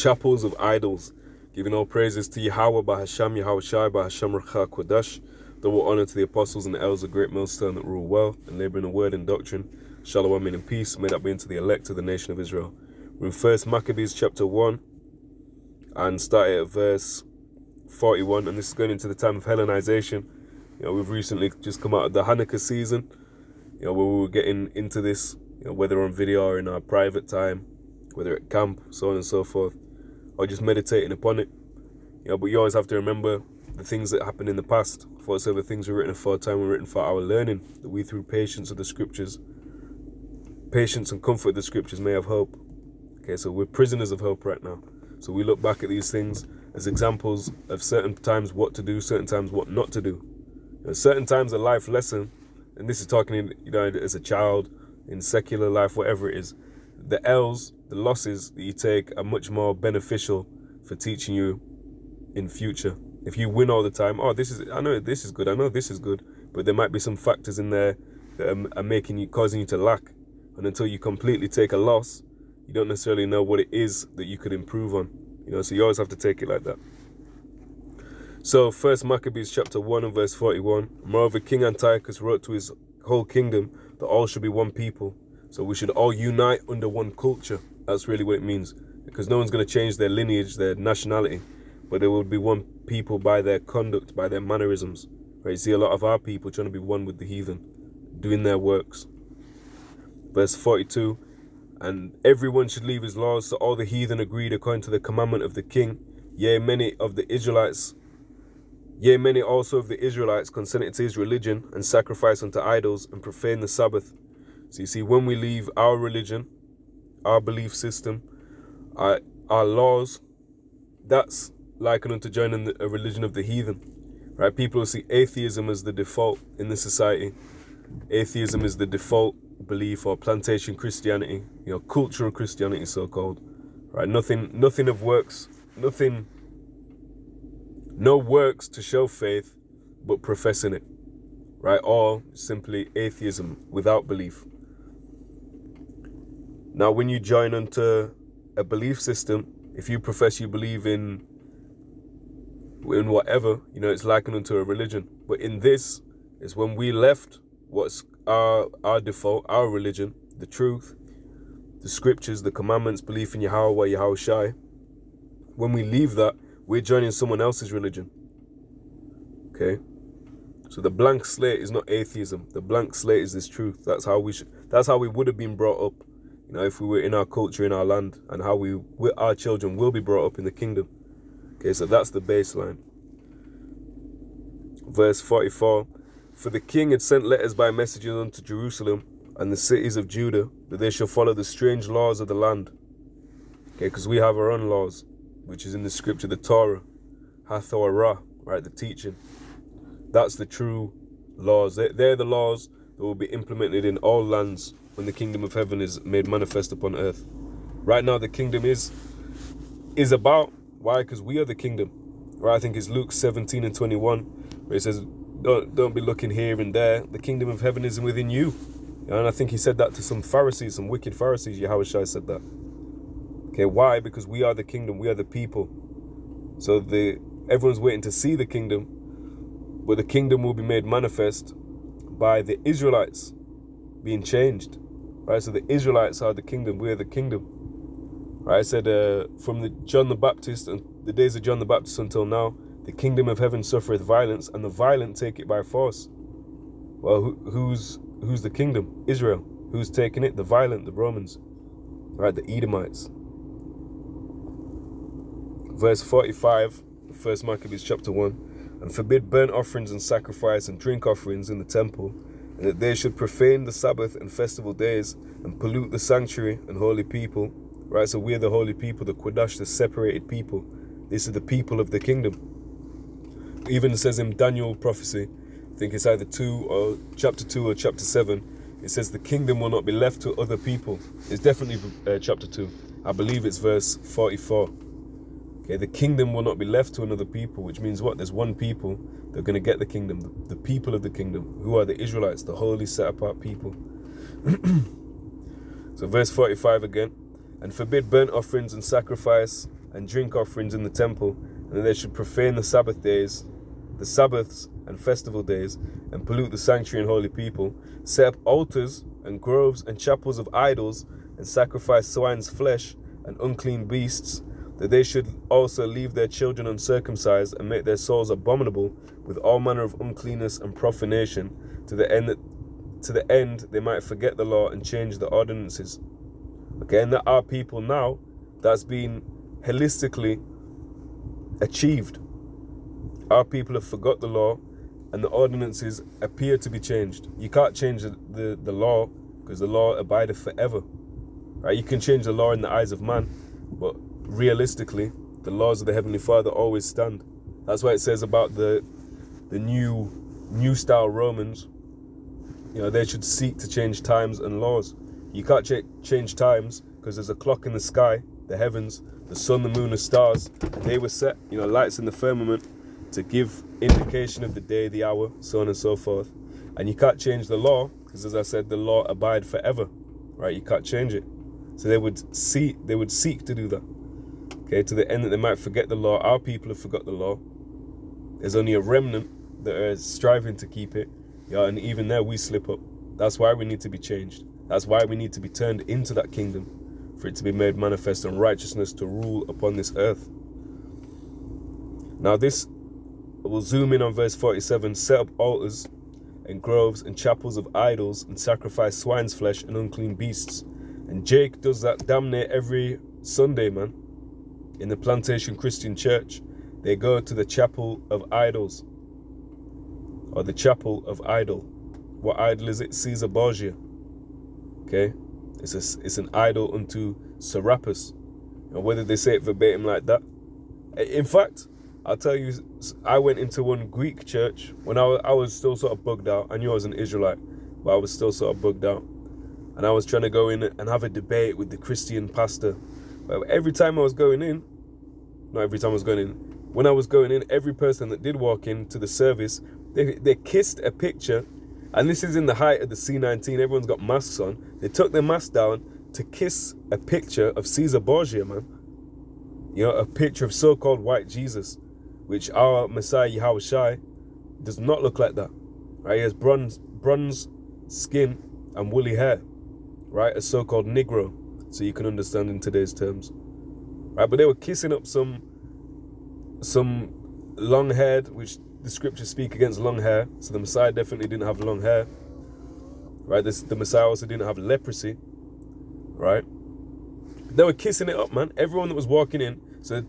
chapels of idols, giving all praises to Yahawah, bahasham, Yahawashi, bahasham, Kodash, double honor to the apostles and the elders of great millstone that rule well and labor in the word and doctrine. Shalom and peace, may that be unto the elect of the nation of Israel. We're in 1 Maccabees chapter 1 and starting at verse 41, and this is going into the time of Hellenization. We've recently just come out of the Hanukkah season, where we were getting into this, whether on video or in our private time, whether at camp, so on and so forth, or just meditating upon it. But you always have to remember the things that happened in the past. For whatsoever things were written aforetime were written for our learning, that we through patience of the scriptures, patience and comfort of the scriptures may have hope. Okay, so we're prisoners of hope right now. So we look back at these things as examples of certain times what to do, certain times what not to do. Certain times a life lesson, and this is talking as a child, in secular life, whatever it is, the L's, the losses that you take are much more beneficial for teaching you in future. If you win all the time, I know this is good, but there might be some factors in there that are causing you to lack. And until you completely take a loss, you don't necessarily know what it is that you could improve on. So you always have to take it like that. So 1 Maccabees chapter 1 and verse 41, moreover King Antiochus wrote to his whole kingdom that all should be one people. So we should all unite under one culture. That's really what it means. Because no one's going to change their lineage, their nationality, but there will be one people by their conduct, by their mannerisms. Right? You see a lot of our people trying to be one with the heathen, doing their works. Verse 42, and everyone should leave his laws, so all the heathen agreed according to the commandment of the king. Yea, many also of the Israelites consented to his religion and sacrifice unto idols and profane the Sabbath. So you see, when we leave our religion, our belief system, our laws, that's likened unto joining a religion of the heathen. Right? People will see atheism as the default in the society. Atheism is the default belief, or plantation Christianity, cultural Christianity, so-called. Right? Nothing of works, no works to show faith, but professing it. Right? Or simply atheism without belief. Now, when you join onto a belief system, if you profess you believe in whatever, it's likened unto a religion. But in this is when we left what's our default, our religion, the truth, the scriptures, the commandments, belief in Yahawah, Yahawashi. When we leave that, we're joining someone else's religion. Okay? So the blank slate is not atheism. The blank slate is this truth. That's how we would have been brought up, if we were in our culture, in our land, and how our children will be brought up in the kingdom. Okay, so that's the baseline. Verse 44, for the king had sent letters by messengers unto Jerusalem and the cities of Judah, that they shall follow the strange laws of the land. Okay, because we have our own laws, which is in the scripture, the Torah, Hathorah, right, the teaching. That's the true laws. They're the laws that will be implemented in all lands when the kingdom of heaven is made manifest upon earth. Right now, the kingdom is about, why? Because we are the kingdom. Right? I think it's Luke 17 and 21, where it says, don't be looking here and there. The kingdom of heaven is within you. And I think he said that to some Pharisees, some wicked Pharisees. Yahawashi said that. Okay, why? Because we are the kingdom. We are the people. So everyone's waiting to see the kingdom, but the kingdom will be made manifest by the Israelites being changed. Right? So the Israelites are the kingdom. We are the kingdom. Right? I said from John the Baptist and the days of John the Baptist until now, the kingdom of heaven suffereth violence, and the violent take it by force. Well, who's the kingdom? Israel. Who's taking it? The violent, the Romans. Right, the Edomites. Verse 45, 1 Maccabees chapter 1, and forbid burnt offerings and sacrifice and drink offerings in the temple, and that they should profane the Sabbath and festival days, and pollute the sanctuary and holy people. Right, so we're the holy people, the Kodash, the separated people. This is the people of the kingdom. Even says in Daniel prophecy, I think it's either chapter 2 or chapter 7, it says the kingdom will not be left to other people. It's definitely chapter 2. I believe it's verse 44. Okay, the kingdom will not be left to another people, which means what? There's one people that are going to get the kingdom, the people of the kingdom, who are the Israelites, the holy set apart people. So verse 45 again, and forbid burnt offerings and sacrifice and drink offerings in the temple, and that they should profane the Sabbath days, the Sabbaths and festival days, and pollute the sanctuary and holy people, set up altars and groves and chapels of idols, and sacrifice swine's flesh and unclean beasts, that they should also leave their children uncircumcised, and make their souls abominable with all manner of uncleanness and profanation, to the end they might forget the law and change the ordinances. Okay, and that our people now, that's been holistically achieved. Our people have forgot the law, and the ordinances appear to be changed. You can't change the law, because the law abideth forever. Right? You can change the law in the eyes of man, but realistically, the laws of the Heavenly Father always stand. That's why it says about the new style Romans, they should seek to change times and laws. You can't change times, because there's a clock in the sky, the heavens, the sun, the moon, the stars, and they were set, lights in the firmament to give indication of the day, the hour, so on and so forth. And you can't change the law, because as I said, the law abide forever, right? You can't change it. So they would seek to do that. Okay, to the end that they might forget the law. Our people have forgot the law. There's only a remnant that are striving to keep it. And even there we slip up. That's why we need to be changed. That's why we need to be turned into that kingdom, for it to be made manifest and righteousness to rule upon this earth. Now this, we'll zoom in on verse 47, set up altars and groves and chapels of idols, and sacrifice swine's flesh and unclean beasts. And Jake does that damn near every Sunday, man. In the Plantation Christian Church, they go to the chapel of idols, or the chapel of idol. What idol is it? Caesar Borgia. Okay, it's an idol unto Serapis. And whether they say it verbatim like that, in fact, I'll tell you, I went into one Greek church when I was still sort of bugged out. I knew I was an Israelite, but I was still sort of bugged out. And I was trying to go in and have a debate with the Christian pastor. But every time I was going in, not every time I was going in, when I was going in, every person that did walk into the service, they kissed a picture. And this is in the height of the C-19. Everyone's got masks on. They took their mask down to kiss a picture of Caesar Borgia, man. A picture of so-called white Jesus, which our Messiah Yahawashi does not look like that. Right? He has bronze skin and woolly hair. Right? A so-called Negro, so you can understand in today's terms. Right? But they were kissing up some long-haired, which the scriptures speak against long hair, so the Messiah definitely didn't have long hair, right? The Messiah also didn't have leprosy, right? They were kissing it up, man. Everyone that was walking in, so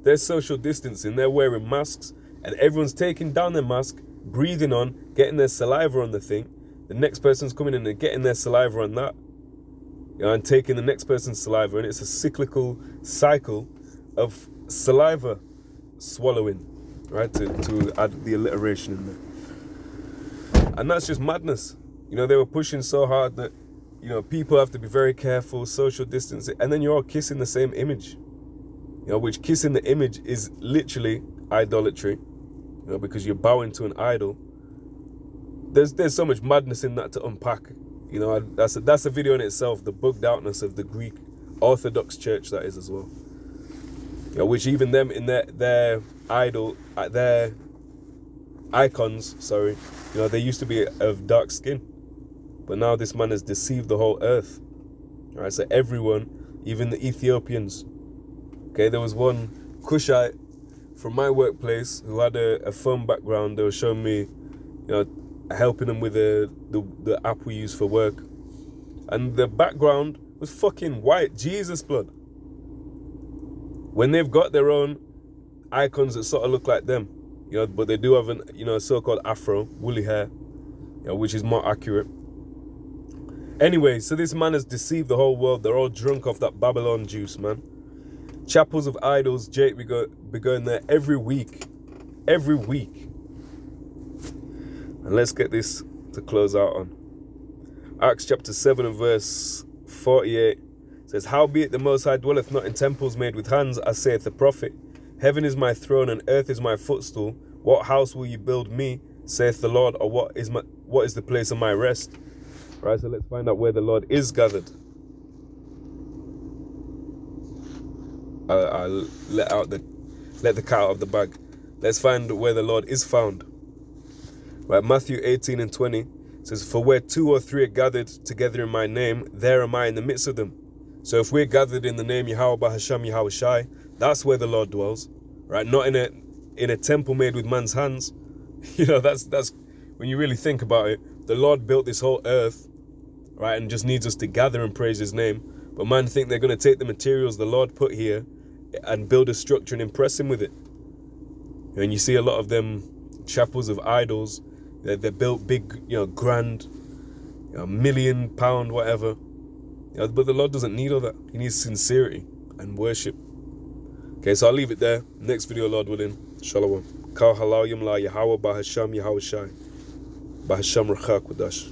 they're social distancing, they're wearing masks, and everyone's taking down their mask, breathing on, getting their saliva on the thing. The next person's coming in and getting their saliva on that, and taking the next person's saliva, and it's a cyclical cycle of saliva swallowing. Right, to add the alliteration in there. And that's just madness. They were pushing so hard that, people have to be very careful, social distancing, and then you're all kissing the same image. Which kissing the image is literally idolatry, because you're bowing to an idol. There's so much madness in that to unpack. That's a video in itself, the bugged outness of the Greek Orthodox Church, that is as well. Which even them in their idol, their icons, they used to be of dark skin, but now this man has deceived the whole earth. All right, so everyone, even the Ethiopians. Okay, there was one Cushite from my workplace who had a phone background. They were showing me, helping them with the app we use for work, and the background was fucking white Jesus blood. When they've got their own icons that sort of look like them, but they do have a so-called afro, woolly hair, which is more accurate. Anyway, so this man has deceived the whole world. They're all drunk off that Babylon juice, man. Chapels of idols, Jake, we going there every week. Every week. And let's get this to close out on. Acts chapter 7 and verse 48. Says, howbeit the Most High dwelleth not in temples made with hands, as saith the prophet. Heaven is my throne and earth is my footstool. What house will you build me, saith the Lord, or what is the place of my rest? Right, so let's find out where the Lord is gathered. I let the cat out of the bag. Let's find where the Lord is found. Right, Matthew 18 and 20 says, "For where 2 or 3 are gathered together in my name, there am I in the midst of them." So if we're gathered in the name Yahawah, bahasham, Yahawashi, that's where the Lord dwells. Right, not in a temple made with man's hands. You know, that's when you really think about it, the Lord built this whole earth, right, and just needs us to gather and praise his name. But man think they're going to take the materials the Lord put here and build a structure and impress him with it. And you see a lot of them chapels of idols, they're built big, you know, grand, you know, £1 million, whatever. You know, but the Lord doesn't need all that. He needs sincerity and worship. Okay, so I'll leave it there. Next video, Lord willing. Shalom. Halalyam la Yahawah bahasham Yahawashi. Bahasham Kodash.